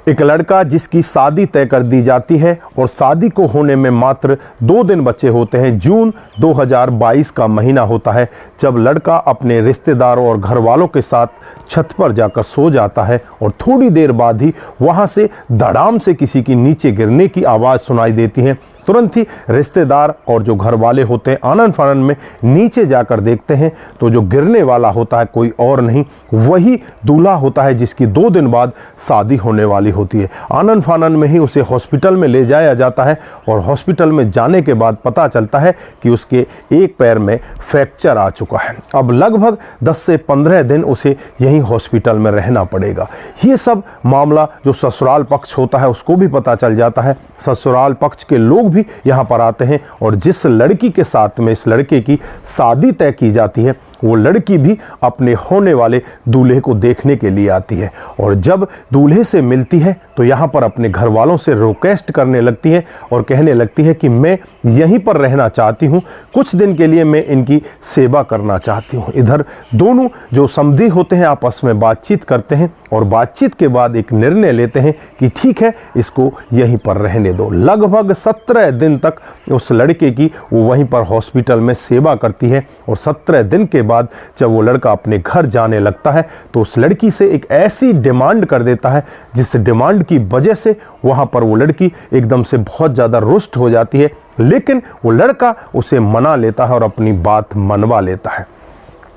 एक लड़का जिसकी शादी तय कर दी जाती है और शादी को होने में मात्र 2 दिन बचे होते हैं। जून 2022 का महीना होता है जब लड़का अपने रिश्तेदारों और घर वालों के साथ छत पर जाकर सो जाता है और थोड़ी देर बाद ही वहां से धड़ाम से किसी की नीचे गिरने की आवाज़ सुनाई देती है। तुरंत ही रिश्तेदार और जो घर वाले होते हैं आनन फानन में नीचे जाकर देखते हैं तो जो गिरने वाला होता है कोई और नहीं, वही दूल्हा होता है जिसकी 2 दिन बाद शादी होने वाली होती है। आनन फानन में ही उसे हॉस्पिटल में ले जाया जाता है और हॉस्पिटल में जाने के बाद पता चलता है कि उसके एक पैर में फ्रैक्चर आ चुका है। अब लगभग 10 से 15 दिन उसे यहीं हॉस्पिटल में रहना पड़ेगा। ये सब मामला जो ससुराल पक्ष होता है उसको भी पता चल जाता है। ससुराल पक्ष के लोग भी यहाँ पर आते हैं और जिस लड़की के साथ में इस लड़के की शादी तय की जाती है वो लड़की भी अपने होने वाले दूल्हे को देखने के लिए आती है और जब दूल्हे से मिलती है तो यहाँ पर अपने घर वालों से रिक्वेस्ट करने लगती है और कहने लगती है कि मैं यहीं पर रहना चाहती हूँ, कुछ दिन के लिए मैं इनकी सेवा करना चाहती हूँ। इधर दोनों जो समधी होते हैं आपस में बातचीत करते हैं और बातचीत के बाद एक निर्णय लेते हैं कि ठीक है, इसको यहीं पर रहने दो। लगभग 17 दिन तक उस लड़के की वो वहीं पर हॉस्पिटल में सेवा करती है और 17 दिन के बाद जब वो लड़का अपने घर जाने लगता है तो उस लड़की से एक ऐसी डिमांड कर देता है जिस डिमांड की वजह से वहां पर वो लड़की एकदम से बहुत ज़्यादा रुष्ट हो जाती है, लेकिन वो लड़का उसे मना लेता है और अपनी बात मनवा लेता है।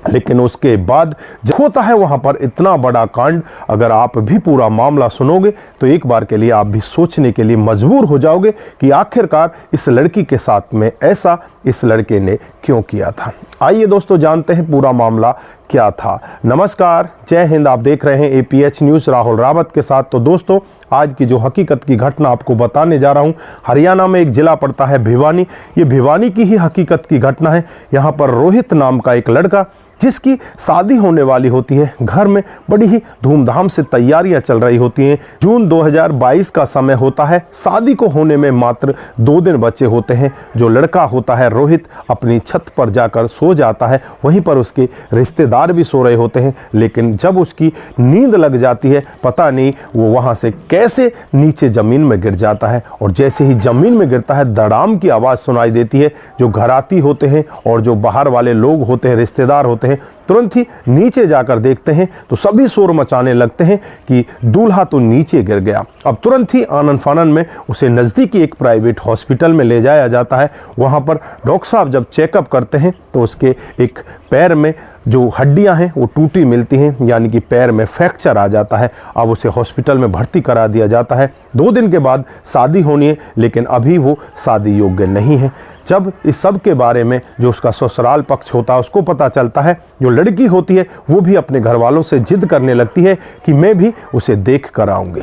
लेकिन उसके बाद जब होता है वहाँ पर इतना बड़ा कांड, अगर आप भी पूरा मामला सुनोगे तो एक बार के लिए आप भी सोचने के लिए मजबूर हो जाओगे कि आखिरकार इस लड़की के साथ में ऐसा इस लड़के ने क्यों किया था। आइए दोस्तों जानते हैं पूरा मामला क्या था। नमस्कार, जय हिंद। आप देख रहे हैं APH न्यूज़ राहुल रावत के साथ। तो दोस्तों आज की जो हकीकत की घटना आपको बताने जा रहा हूं, हरियाणा में एक जिला पड़ता है भिवानी। ये भिवानी की ही हकीकत की घटना है। यहाँ पर रोहित नाम का एक लड़का जिसकी शादी होने वाली होती है, घर में बड़ी ही धूमधाम से तैयारियां चल रही होती हैं। जून 2022 का समय होता है, शादी को होने में मात्र 2 दिन बचे होते हैं। जो लड़का होता है रोहित अपनी छत पर जाकर सो जाता है, वहीं पर उसके रिश्तेदार भी सो रहे होते हैं। लेकिन जब उसकी नींद लग जाती है, पता नहीं वो वहां से कैसे नीचे जमीन में गिर जाता है और जैसे ही जमीन में गिरता है धड़ाम की आवाज़ सुनाई देती है। जो घराती होते हैं और जो बाहर वाले लोग होते हैं, रिश्तेदार होते हैं, तुरंत ही नीचे जाकर देखते हैं तो सभी शोर मचाने लगते हैं कि दूल्हा तो नीचे गिर गया। अब तुरंत ही आनन फानन में उसे नज़दीकी एक प्राइवेट हॉस्पिटल में ले जाया जाता है। वहाँ पर डॉक्टर साहब जब चेकअप करते हैं तो उसके एक पैर में जो हड्डियां हैं वो टूटी मिलती हैं, यानी कि पैर में फ्रैक्चर आ जाता है। अब उसे हॉस्पिटल में भर्ती करा दिया जाता है। 2 दिन के बाद शादी होनी है, लेकिन अभी वो शादी योग्य नहीं है। जब इस सब के बारे में जो उसका ससुराल पक्ष होता है उसको पता चलता है, जो लड़की होती है वो भी अपने घर वालों से जिद करने लगती है कि मैं भी उसे देख कर आऊँगी।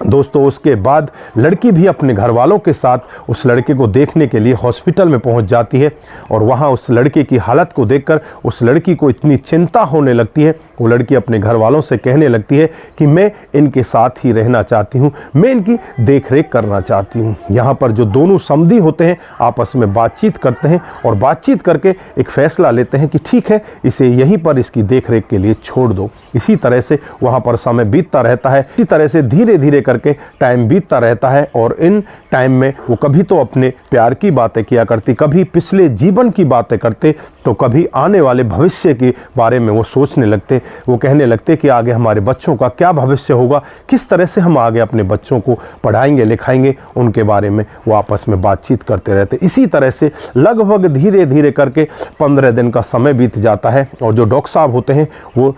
दोस्तों उसके बाद लड़की भी अपने घर वालों के साथ उस लड़के को देखने के लिए हॉस्पिटल में पहुंच जाती है और वहां उस लड़के की हालत को देखकर उस लड़की को इतनी चिंता होने लगती है, वो लड़की अपने घर वालों से कहने लगती है कि मैं इनके साथ ही रहना चाहती हूं, मैं इनकी देखरेख करना चाहती हूं। यहाँ पर जो दोनों समधी होते हैं आपस में बातचीत करते हैं और बातचीत करके एक फैसला लेते हैं कि ठीक है, इसे यहीं पर इसकी देखरेख के लिए छोड़ दो। इसी तरह से वहाँ पर समय बीतता रहता है। इसी तरह से धीरे धीरे करके टाइम बीतता रहता है और इन टाइम में वो कभी तो अपने प्यार की बातें किया करती, कभी पिछले जीवन की बातें करते, तो कभी आने वाले भविष्य के बारे में वो सोचने लगते। वो कहने लगते कि आगे हमारे बच्चों का क्या भविष्य होगा, किस तरह से हम आगे अपने बच्चों को पढ़ाएंगे लिखाएंगे, उनके बारे में वो आपस में बातचीत करते रहते। इसी तरह से लगभग धीरे धीरे करके 15 दिन का समय बीत जाता है और जो डॉक्टर साहब होते हैं वो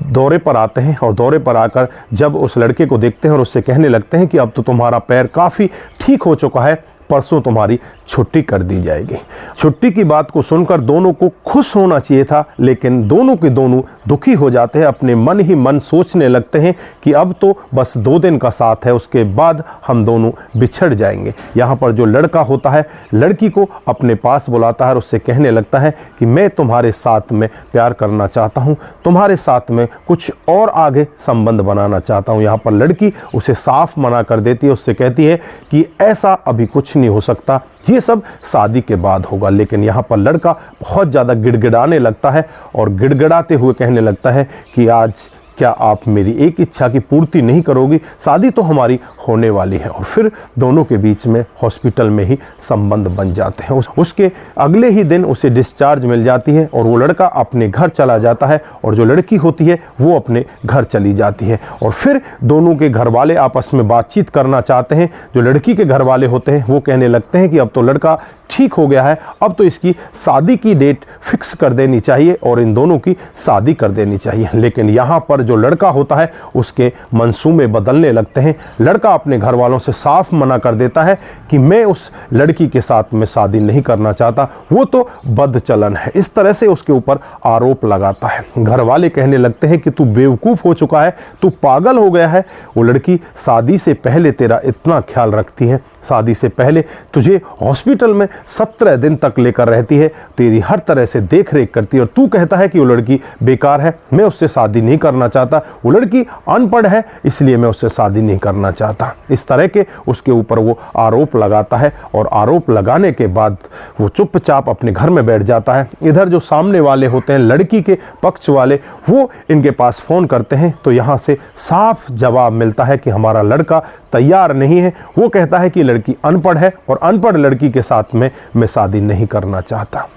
दौरे पर आते हैं और दौरे पर आकर जब उस लड़के को देखते हैं और उससे कहने लगते हैं कि अब तो तुम्हारा पैर काफ़ी ठीक हो चुका है, परसों तुम्हारी छुट्टी कर दी जाएगी। छुट्टी की बात को सुनकर दोनों को खुश होना चाहिए था, लेकिन दोनों के दोनों दुखी हो जाते हैं। अपने मन ही मन सोचने लगते हैं कि अब तो बस 2 दिन का साथ है, उसके बाद हम दोनों बिछड़ जाएंगे। यहाँ पर जो लड़का होता है लड़की को अपने पास बुलाता है और उससे कहने लगता है कि मैं तुम्हारे साथ में प्यार करना चाहता हूँ, तुम्हारे साथ में कुछ और आगे संबंध बनाना चाहता हूँ। यहाँ पर लड़की उसे साफ मना कर देती है, उससे कहती है कि ऐसा अभी कुछ नहीं हो सकता, ये सब शादी के बाद होगा। लेकिन यहाँ पर लड़का बहुत ज़्यादा गिड़गिड़ाने लगता है और गिड़गिड़ाते हुए कहने लगता है कि आज क्या आप मेरी एक इच्छा की पूर्ति नहीं करोगी? शादी तो हमारी होने वाली है। और फिर दोनों के बीच में हॉस्पिटल में ही संबंध बन जाते हैं। उसके अगले ही दिन उसे डिस्चार्ज मिल जाती है और वो लड़का अपने घर चला जाता है और जो लड़की होती है वो अपने घर चली जाती है। और फिर दोनों के घर वाले आपस में बातचीत करना चाहते हैं। जो लड़की के घर वाले होते हैं वो कहने लगते हैं कि अब तो लड़का ठीक हो गया है, अब तो इसकी शादी की डेट फिक्स कर देनी चाहिए और इन दोनों की शादी कर देनी चाहिए। लेकिन यहाँ पर जो लड़का होता है उसके मंसूबे बदलने लगते हैं। लड़का अपने घर वालों से साफ मना कर देता है कि मैं उस लड़की के साथ में शादी नहीं करना चाहता, वो तो बदचलन है। इस तरह से उसके ऊपर आरोप लगाता है। घर वाले कहने लगते हैं कि तू बेवकूफ़ हो चुका है, तू पागल हो गया है। वो लड़की शादी से पहले तेरा इतना ख्याल रखती है, शादी से पहले तुझे हॉस्पिटल में 17 दिन तक लेकर रहती है, तेरी हर तरह से देख रेख करती है, और तू कहता है कि वो लड़की बेकार है, मैं उससे शादी नहीं करना चाहता, वो लड़की अनपढ़ है इसलिए मैं उससे शादी नहीं करना चाहता। इस तरह के उसके ऊपर वो आरोप लगाता है और आरोप लगाने के बाद वो चुपचाप अपने घर में बैठ जाता है। इधर जो सामने वाले होते हैं लड़की के पक्ष वाले, वो इनके पास फ़ोन करते हैं तो यहाँ से साफ जवाब मिलता है कि हमारा लड़का तैयार नहीं है। वो कहता है कि लड़की अनपढ़ है और अनपढ़ लड़की के साथ में मैं शादी नहीं करना चाहता।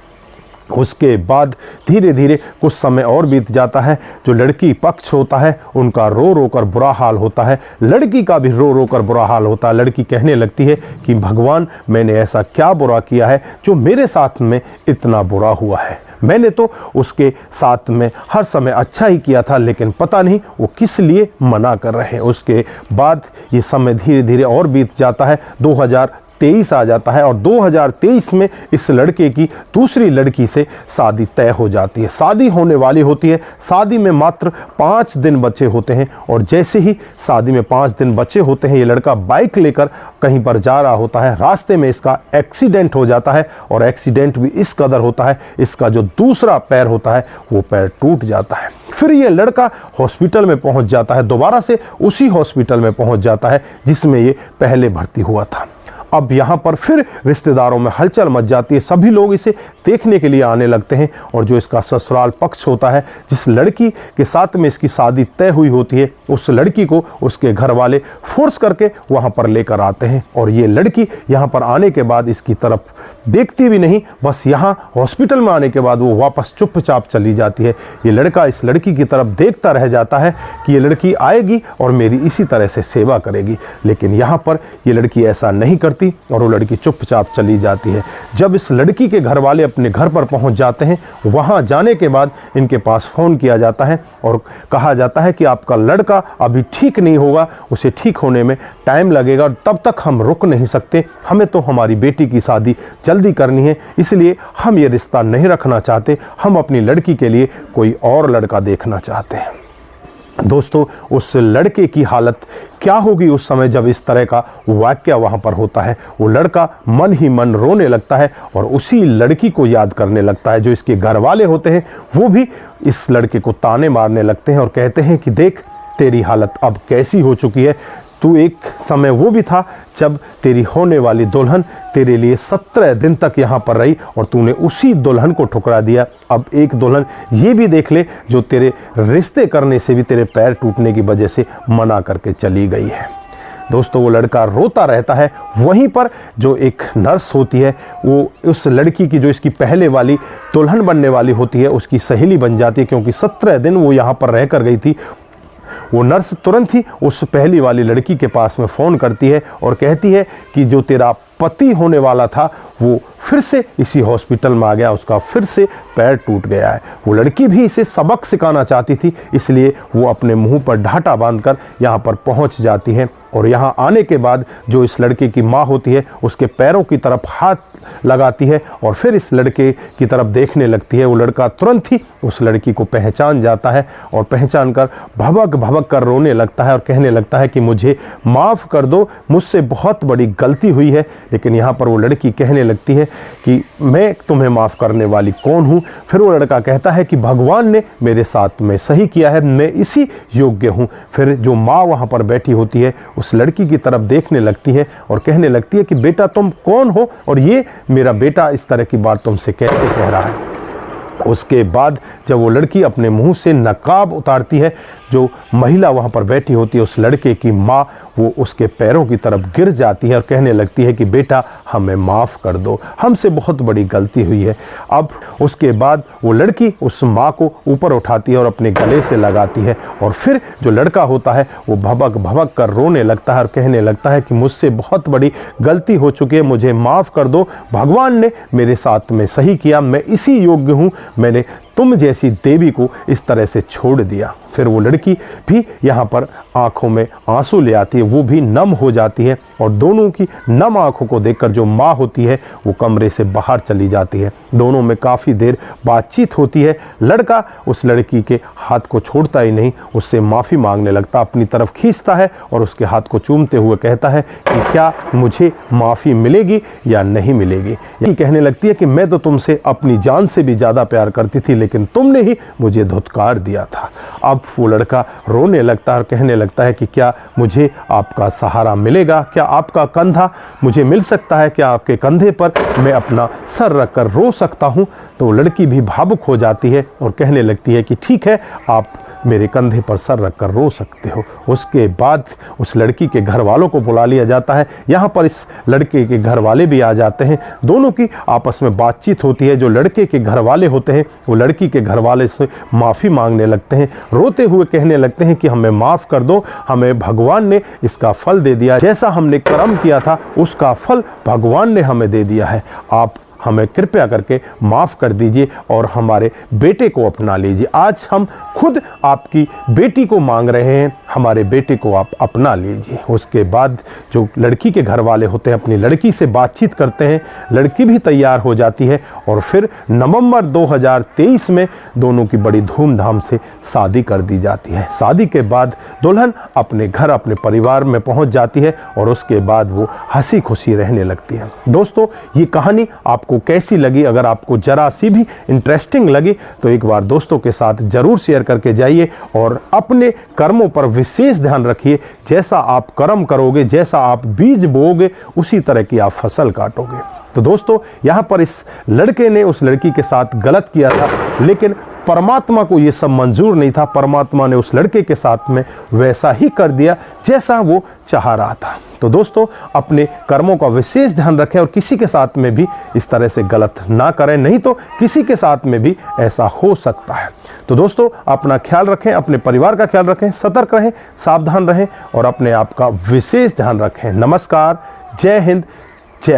उसके बाद धीरे धीरे कुछ समय और बीत जाता है। जो लड़की पक्ष होता है उनका रो रो कर बुरा हाल होता है, लड़की का भी रो रो कर बुरा हाल होता है। लड़की कहने लगती है कि भगवान, मैंने ऐसा क्या बुरा किया है जो मेरे साथ में इतना बुरा हुआ है? मैंने तो उसके साथ में हर समय अच्छा ही किया था, लेकिन पता नहीं वो किस लिए मना कर रहे हैं। उसके बाद ये समय धीरे धीरे और बीत जाता है। 2023 आ जाता है और 2023 में इस लड़के की दूसरी लड़की से शादी तय हो जाती है। शादी होने वाली होती है। शादी में मात्र 5 दिन बचे होते हैं और जैसे ही शादी में 5 दिन बचे होते हैं, ये लड़का बाइक लेकर कहीं पर जा रहा होता है। रास्ते में इसका एक्सीडेंट हो जाता है और एक्सीडेंट भी इस कदर होता है, इसका जो दूसरा पैर होता है वो पैर टूट जाता है। फिर ये लड़का हॉस्पिटल में पहुंच जाता है, दोबारा से उसी हॉस्पिटल में पहुंच जाता है जिसमें ये पहले भर्ती हुआ था। अब यहाँ पर फिर रिश्तेदारों में हलचल मच जाती है। सभी लोग इसे देखने के लिए आने लगते हैं और जो इसका ससुराल पक्ष होता है, जिस लड़की के साथ में इसकी शादी तय हुई होती है, उस लड़की को उसके घर वाले फोर्स करके वहाँ पर लेकर आते हैं। और ये लड़की यहाँ पर आने के बाद इसकी तरफ देखती भी नहीं, बस यहाँ हॉस्पिटल में आने के बाद वो वापस चुपचाप चली जाती है। ये लड़का इस लड़की की तरफ देखता रह जाता है कि ये लड़की आएगी और मेरी इसी तरह से सेवा करेगी, लेकिन यहाँ पर ये लड़की ऐसा नहीं करती और वो लड़की चुपचाप चली जाती है। जब इस लड़की के घर वाले अपने घर पर पहुंच जाते हैं, वहां जाने के बाद इनके पास फ़ोन किया जाता है और कहा जाता है कि आपका लड़का अभी ठीक नहीं होगा, उसे ठीक होने में टाइम लगेगा, तब तक हम रुक नहीं सकते, हमें तो हमारी बेटी की शादी जल्दी करनी है, इसलिए हम ये रिश्ता नहीं रखना चाहते, हम अपनी लड़की के लिए कोई और लड़का देखना चाहते हैं। दोस्तों, उस लड़के की हालत क्या होगी उस समय जब इस तरह का वाक्य वहाँ पर होता है? वो लड़का मन ही मन रोने लगता है और उसी लड़की को याद करने लगता है। जो इसके घर वाले होते हैं वो भी इस लड़के को ताने मारने लगते हैं और कहते हैं कि देख, तेरी हालत अब कैसी हो चुकी है। तू एक समय वो भी था जब तेरी होने वाली दुल्हन तेरे लिए 17 दिन तक यहाँ पर रही और तूने उसी दुल्हन को ठुकरा दिया। अब एक दुल्हन ये भी देख ले जो तेरे रिश्ते करने से भी तेरे पैर टूटने की वजह से मना करके चली गई है। दोस्तों, वो लड़का रोता रहता है। वहीं पर जो एक नर्स होती है वो उस लड़की की, जो इसकी पहले वाली दुल्हन बनने वाली होती है, उसकी सहेली बन जाती है, क्योंकि 17 दिन वो यहाँ पर रह कर गई थी। वो नर्स तुरंत ही उस पहली वाली लड़की के पास में फ़ोन करती है और कहती है कि जो तेरा पति होने वाला था वो फिर से इसी हॉस्पिटल में आ गया, उसका फिर से पैर टूट गया है। वो लड़की भी इसे सबक सिखाना चाहती थी, इसलिए वो अपने मुंह पर ढाटा बांधकर यहाँ पर पहुँच जाती है। और यहाँ आने के बाद जो इस लड़के की माँ होती है उसके पैरों की तरफ हाथ लगाती है और फिर इस लड़के की तरफ देखने लगती है। वो लड़का तुरंत ही उस लड़की को पहचान जाता है और पहचान कर भबक भबक कर रोने लगता है और कहने लगता है कि मुझे माफ़ कर दो, मुझसे बहुत बड़ी गलती हुई है। लेकिन यहाँ पर वो लड़की कहने लगती है कि मैं तुम्हें माफ़ करने वाली कौन हूँ? फिर वो लड़का कहता है कि भगवान ने मेरे साथ में सही किया है, मैं इसी योग्य हूँ। फिर जो माँ वहाँ पर बैठी होती है उस लड़की की तरफ देखने लगती है और कहने लगती है कि बेटा तुम कौन हो और ये मेरा बेटा इस तरह की बात तुमसे कैसे कह रहा है। उसके बाद जब वो लड़की अपने मुंह से नकाब उतारती है जो महिला वहाँ पर बैठी होती है, उस लड़के की माँ, वो उसके पैरों की तरफ गिर जाती है और कहने लगती है कि बेटा हमें माफ़ कर दो, हमसे बहुत बड़ी गलती हुई है। अब उसके बाद वो लड़की उस माँ को ऊपर उठाती है और अपने गले से लगाती है, और फिर जो लड़का होता है वो भबक भबक कर रोने लगता है और कहने लगता है कि मुझसे बहुत बड़ी गलती हो चुकी है, मुझे माफ़ कर दो, भगवान ने मेरे साथ में सही किया, मैं इसी योग्य हूँ, मैंने तुम जैसी देवी को इस तरह से छोड़ दिया। फिर वो लड़की भी यहाँ पर आंखों में आंसू ले आती है, वो भी नम हो जाती है, और दोनों की नम आंखों को देखकर जो माँ होती है वो कमरे से बाहर चली जाती है। दोनों में काफ़ी देर बातचीत होती है। लड़का उस लड़की के हाथ को छोड़ता ही नहीं, उससे माफ़ी मांगने लगता, अपनी तरफ खींचता है और उसके हाथ को चूमते हुए कहता है कि क्या मुझे माफ़ी मिलेगी या नहीं मिलेगी। ये कहने लगती है कि मैं तो तुमसे अपनी जान से भी ज़्यादा प्यार करती थी, लेकिन तुमने ही मुझे धुतकार दिया था। अब वो लड़का रोने लगता है और कहने लगता है कि क्या मुझे आपका सहारा मिलेगा, क्या आपका कंधा मुझे मिल सकता है, क्या आपके कंधे पर मैं अपना सर रखकर रो सकता हूँ। तो लड़की भी भावुक हो जाती है और कहने लगती है कि ठीक है, आप मेरे कंधे पर सर रखकर रो सकते हो। उसके बाद उस लड़की के घर वालों को बुला लिया जाता है। यहाँ पर इस लड़के के घर वाले भी आ जाते हैं, दोनों की आपस में बातचीत होती है। जो लड़के के घर वाले होते हैं वो लड़की के घर वाले से माफ़ी मांगने लगते हैं, रोते हुए कहने लगते हैं कि हमें माफ़ कर दो, हमें भगवान ने इसका फल दे दिया, जैसा हमने कर्म किया था उसका फल भगवान ने हमें दे दिया है, आप हमें कृपया करके माफ़ कर दीजिए और हमारे बेटे को अपना लीजिए। आज हम खुद आपकी बेटी को मांग रहे हैं, हमारे बेटे को आप अपना लीजिए। उसके बाद जो लड़की के घर वाले होते हैं अपनी लड़की से बातचीत करते हैं, लड़की भी तैयार हो जाती है और फिर नवंबर 2023 में दोनों की बड़ी धूमधाम से शादी कर दी जाती है। शादी के बाद दुल्हन अपने घर अपने परिवार में पहुंच जाती है और उसके बाद वो हंसी खुशी रहने लगती है। दोस्तों, ये कहानी आपको कैसी लगी? अगर आपको जरा सी भी इंटरेस्टिंग लगी तो एक बार दोस्तों के साथ जरूर शेयर करके जाइए और अपने कर्मों पर विशेष ध्यान रखिए। जैसा आप कर्म करोगे, जैसा आप बीज बोओगे, उसी तरह की आप फसल काटोगे। तो दोस्तों, यहाँ पर इस लड़के ने उस लड़की के साथ गलत किया था, लेकिन परमात्मा को ये सब मंजूर नहीं था। परमात्मा ने उस लड़के के साथ में वैसा ही कर दिया जैसा वो चाह रहा था। तो दोस्तों, अपने कर्मों का विशेष ध्यान रखें और किसी के साथ में भी इस तरह से गलत ना करें, नहीं तो किसी के साथ में भी ऐसा हो सकता है। तो दोस्तों, अपना ख्याल रखें, अपने परिवार का ख्याल रखें, सतर्क रहें, सावधान रहें और अपने आप का विशेष ध्यान रखें। नमस्कार, जय हिंद, जय भारत।